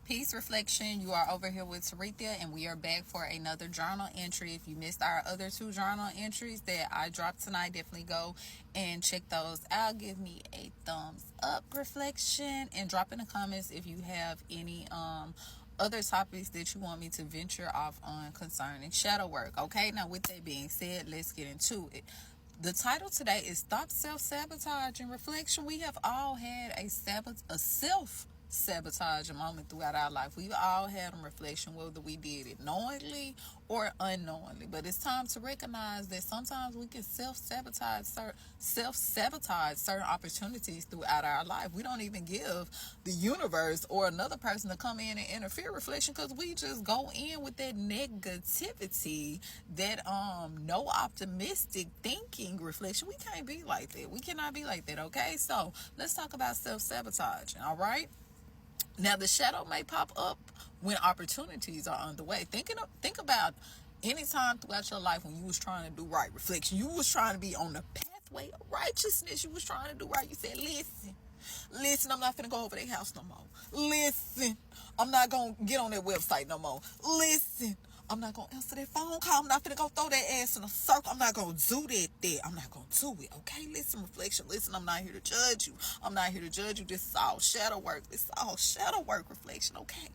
Peace reflection. You are over here with Sarithia, and we are back for another journal entry. If you missed our other two journal entries that I dropped tonight, definitely go and check those out. Give me a thumbs up, reflection, and drop in the comments if you have any other topics that you want me to venture off on concerning shadow work. Okay, now with that being said, let's get into it. The title today is Stop Self-Sabotaging Reflection. We have all had a self-sabotage moment throughout our life. We've all had a reflection, whether we did it knowingly or unknowingly. But it's time to recognize that sometimes we can self-sabotage certain opportunities throughout our life. We don't even give the universe or another person to come in and interfere reflection, because we just go in with that negativity, that no optimistic thinking reflection. We can't be like that. We cannot be like that. Okay, so let's talk about self-sabotaging. All right, now the shadow may pop up when opportunities are underway. Think about any time throughout your life when you was trying to do right, reflection. You was trying to be on the pathway of righteousness. You was trying to do right. You said, listen, I'm not finna go over their house no more. Listen, I'm not gonna get on their website no more. Listen, I'm not gonna answer that phone call. I'm not finna go throw that ass in a circle. I'm not gonna do that. I'm not gonna do it. Okay, listen, reflection. Listen, I'm not here to judge you. I'm not here to judge you. This is all shadow work. This is all shadow work, reflection. Okay.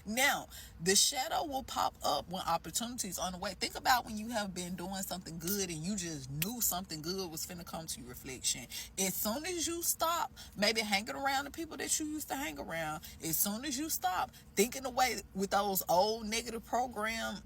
Now, the shadow will pop up when opportunities on the way. Think about when you have been doing something good and you just knew something good was finna come to you, reflection. As soon as you stop maybe hanging around the people that you used to hang around, as soon as you stop thinking away with those old negative programs,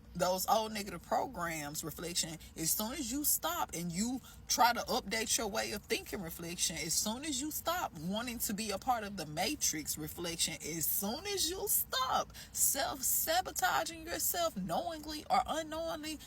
reflection, as soon as you stop and you try to update your way of thinking, reflection, as soon as you stop wanting to be a part of the matrix, reflection, as soon as you stop self-sabotaging yourself knowingly or unknowingly,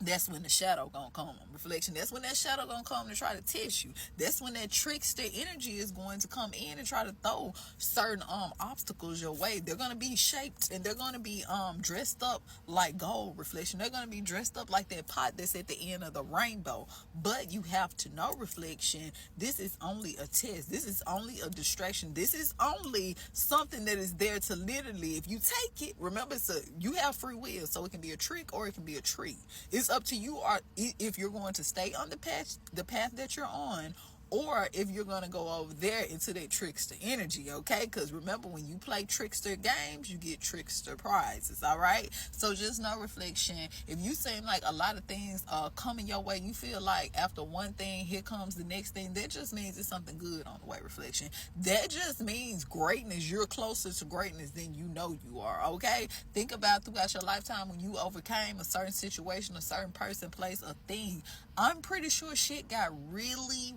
that's when the shadow gonna come, reflection. That's when that shadow gonna come to try to test you. That's when that trickster energy is going to come in and try to throw certain obstacles your way. They're gonna be shaped and they're gonna be dressed up like gold, reflection. They're gonna be dressed up like that pot that's at the end of the rainbow. But you have to know, reflection, this is only a test. This is only a distraction. This is only something that is there to literally, if you take it, remember, you have free will, so it can be a trick or it can be a treat. It's up to you, or if you're going to stay on the path that you're on, or if you're going to go over there into that trickster energy. Okay, because remember, when you play trickster games, you get trickster prizes. All right, so just know, reflection, if you seem like a lot of things are coming your way, you feel like after one thing here comes the next thing, that just means it's something good on the way, reflection. That just means greatness. You're closer to greatness than you know you are. Okay, think about throughout your lifetime when you overcame a certain situation, a certain person, place, a thing. I'm pretty sure shit got really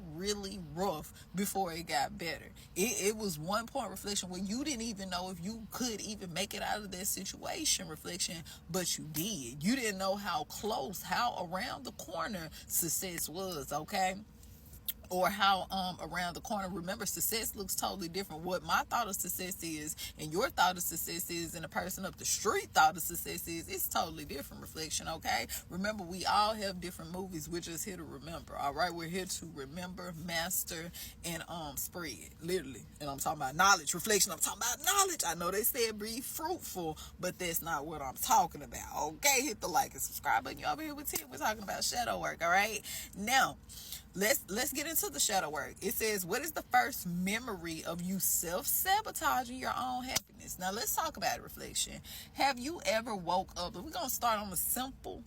rough before it got better. It was one point, reflection, where you didn't even know if you could even make it out of that situation, reflection, but you did. You didn't know how close, how around the corner success was. Okay, or how around the corner. Remember, success looks totally different. What my thought of success is and your thought of success is, and the person up the street thought of success is, it's totally different, reflection. Okay, remember, we all have different movies. We're just here to remember. All right, we're here to remember, master, and spread, literally. And I'm talking about knowledge, reflection. I'm talking about knowledge. I know they said be fruitful, but that's not what I'm talking about. Okay, hit the like and subscribe button. You over here with Tim. We're talking about shadow work. All right, now let's get into the shadow work. It says, what is the first memory of you self-sabotaging your own happiness? Now let's talk about it, reflection. Have you ever woke up, and we're gonna start on a simple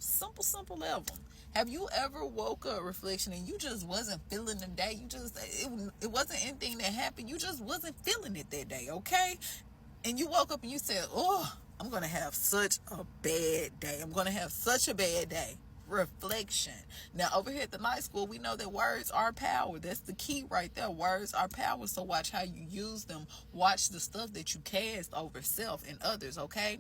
level. Have you ever woke up, reflection, and you just wasn't feeling the day? It wasn't anything that happened, you just wasn't feeling it that day. Okay, and you woke up and you said, oh, I'm gonna have such a bad day. I'm gonna have such a bad day, reflection. Now over here at the night school, we know that words are power. That's the key right there. Words are power. So watch how you use them. Watch the stuff that you cast over self and others. Okay,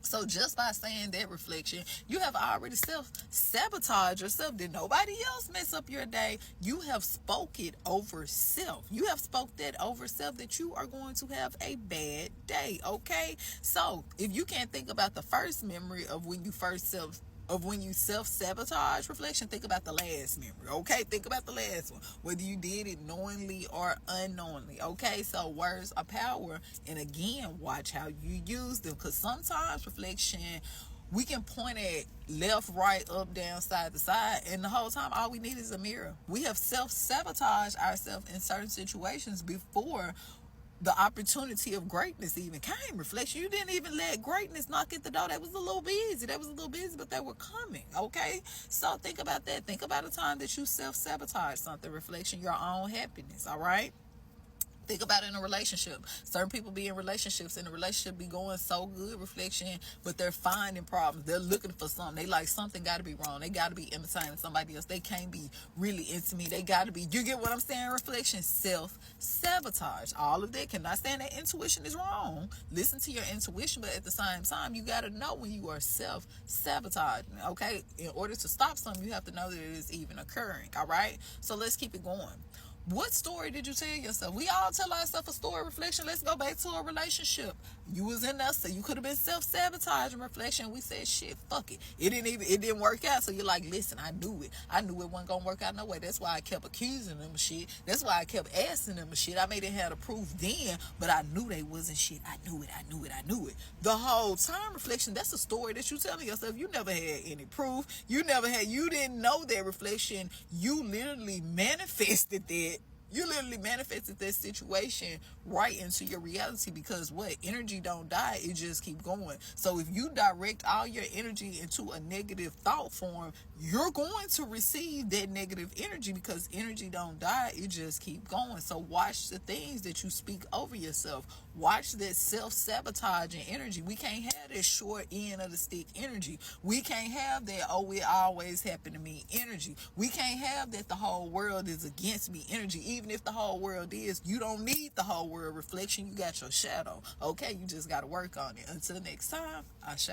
so just by saying that, reflection, you have already self-sabotaged yourself. Did nobody else mess up your day? You have spoke it over self. You have spoke that over self, that you are going to have a bad day. Okay, so if you can't think about the first memory of when you first of when you self-sabotage reflection, think about the last memory, okay? Think about the last one, whether you did it knowingly or unknowingly, okay? So words are power, and again, watch how you use them, because sometimes reflection, we can point at left, right, up, down, side to side, and the whole time all we need is a mirror. We have self-sabotaged ourselves in certain situations before the opportunity of greatness even came. Reflection, you didn't even let greatness knock at the door. That was a little busy, but they were coming, okay? So think about that. Think about a time that you self-sabotage something. Reflection, your own happiness, all right? Think about it in a relationship. Certain people be in relationships and the relationship be going so good, reflection, but they're finding problems. They're looking for something. They like something got to be wrong. They got to be imitating somebody else. They can't be really into me. They got to be, you get what I'm saying? Reflection, self-sabotage. All of that. Cannot saying that intuition is wrong. Listen to your intuition, but at the same time, you got to know when you are self-sabotaging, okay? In order to stop something, you have to know that it is even occurring, all right? So let's keep it going. What story did you tell yourself? We all tell ourselves a story. Reflection. Let's go back to a relationship. You was in there, so you could have been self-sabotaging. Reflection. We said, shit, fuck it. It didn't work out. So you're like, listen, I knew it. I knew it wasn't gonna work out no way. That's why I kept accusing them of shit. That's why I kept asking them of shit. I may didn't have the proof then, but I knew they wasn't shit. I knew it. The whole time, reflection. That's a story that you telling yourself. You never had any proof. You didn't know that. Reflection. You literally manifested that. You literally manifested that situation right into your reality, because what? Energy don't die, it just keep going. So if you direct all your energy into a negative thought form, you're going to receive that negative energy, because energy don't die, it just keep going. So watch the things that you speak over yourself. Watch that self-sabotaging energy. We can't have that short end of the stick energy. We can't have that, oh, it always happened to me energy. We can't have that the whole world is against me energy. Even if the whole world is, you don't need the whole world. Reflection, you got your shadow, okay? You just got to work on it. Until next time, Ashe.